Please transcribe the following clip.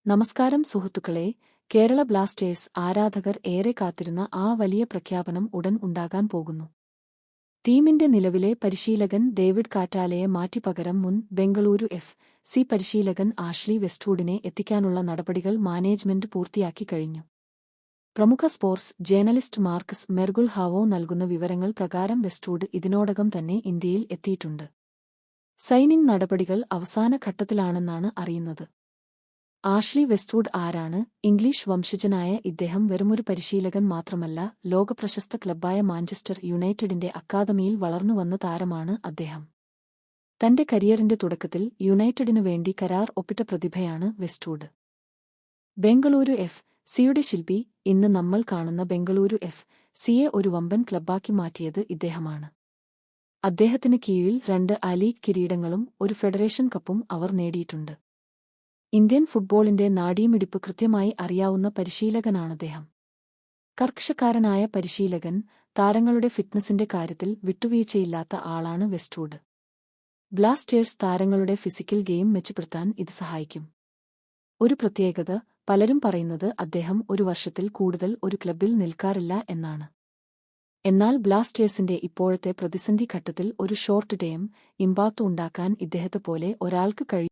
നമസ്കാരം സുഹൃത്തുക്കളെ, കേരള ബ്ലാസ്റ്റേഴ്സ് ആരാധകർ ഏറെ കാത്തിരുന്ന ആ വലിയ പ്രഖ്യാപനം ഉടൻ ഉണ്ടാകാൻ പോകുന്നു. ടീമിന്റെ നിലവിലെ പരിശീലകൻ ഡേവിഡ് കാറ്റാലയെ മാറ്റി പകരം മുൻ ബെംഗളൂരു എഫ്.സി പരിശീലകൻ ആഷ്ലി വെസ്റ്റ്വുഡിനെ എത്തിക്കാനുള്ള നടപടികൾ മാനേജ്മെന്റ് പൂർത്തിയാക്കി കഴിഞ്ഞു. പ്രമുഖ സ്പോർട്സ് ജേർണലിസ്റ്റ് മാർക്കസ് മെർഗുൾഹാവോ നൽകുന്ന വിവരങ്ങൾ പ്രകാരം വെസ്റ്റ്വുഡ് ഇതിനോടകം തന്നെ ഇന്ത്യയിൽ എത്തിയിട്ടുണ്ട്. സൈനിങ് നടപടികൾ അവസാന ഘട്ടത്തിലാണെന്നാണ് അറിയുന്നത്. ആഷ്ലി വെസ്റ്റ്വുഡ് ആരാണ്? ഇംഗ്ലീഷ് വംശജനായ ഇദ്ദേഹം വെറുമൊരു പരിശീലകൻ മാത്രമല്ല, ലോകപ്രശസ്ത ക്ലബ്ബായ മാഞ്ചസ്റ്റർ യുണൈറ്റഡിന്റെ അക്കാദമിയിൽ വളർന്നുവന്ന താരമാണ് അദ്ദേഹം. തന്റെ കരിയറിന്റെ തുടക്കത്തിൽ യുണൈറ്റഡിനു വേണ്ടി കരാർ ഒപ്പിട്ട പ്രതിഭയാണ് വെസ്റ്റ്വുഡ്. ബെംഗളൂരു എഫ്.സിയുടെ ശില്പി. ഇന്ന് നമ്മൾ കാണുന്ന ബെംഗളൂരു എഫ്.സിയെ ഒരു വമ്പൻ ക്ലബ്ബാക്കി മാറ്റിയത് ഇദ്ദേഹമാണ്. അദ്ദേഹത്തിന് കീഴിൽ 2 ലീഗ് കിരീടങ്ങളും ഒരു ഫെഡറേഷൻ കപ്പും അവർ നേടിയിട്ടുണ്ട്. ഇന്ത്യൻ ഫുട്ബോളിന്റെ നാഡീമിടിപ്പ് കൃത്യമായി അറിയാവുന്ന പരിശീലകനാണദ്ദേഹം. കർക്കശക്കാരനായ പരിശീലകൻ, താരങ്ങളുടെ ഫിറ്റ്നസിന്റെ കാര്യത്തിൽ വിട്ടുവീഴ്ചയില്ലാത്ത ആളാണ് വെസ്റ്റ്വുഡ്. ബ്ലാസ്റ്റേഴ്സ് താരങ്ങളുടെ ഫിസിക്കൽ ഗെയിം മെച്ചപ്പെടുത്താൻ ഇത് സഹായിക്കും. ഒരു പ്രത്യേകത, പലരും പറയുന്നത് അദ്ദേഹം ഒരു വർഷത്തിൽ കൂടുതൽ ഒരു ക്ലബ്ബിൽ നിൽക്കാറില്ല എന്നാണ്. എന്നാൽ ബ്ലാസ്റ്റേഴ്സിന്റെ ഇപ്പോഴത്തെ പ്രതിസന്ധി ഘട്ടത്തിൽ ഒരു ഷോർട്ട് ടേം ഇമ്പാക്ട് ഉണ്ടാക്കാൻ ഇദ്ദേഹത്തെപ്പോലെ ഒരാൾക്ക് കഴിയും.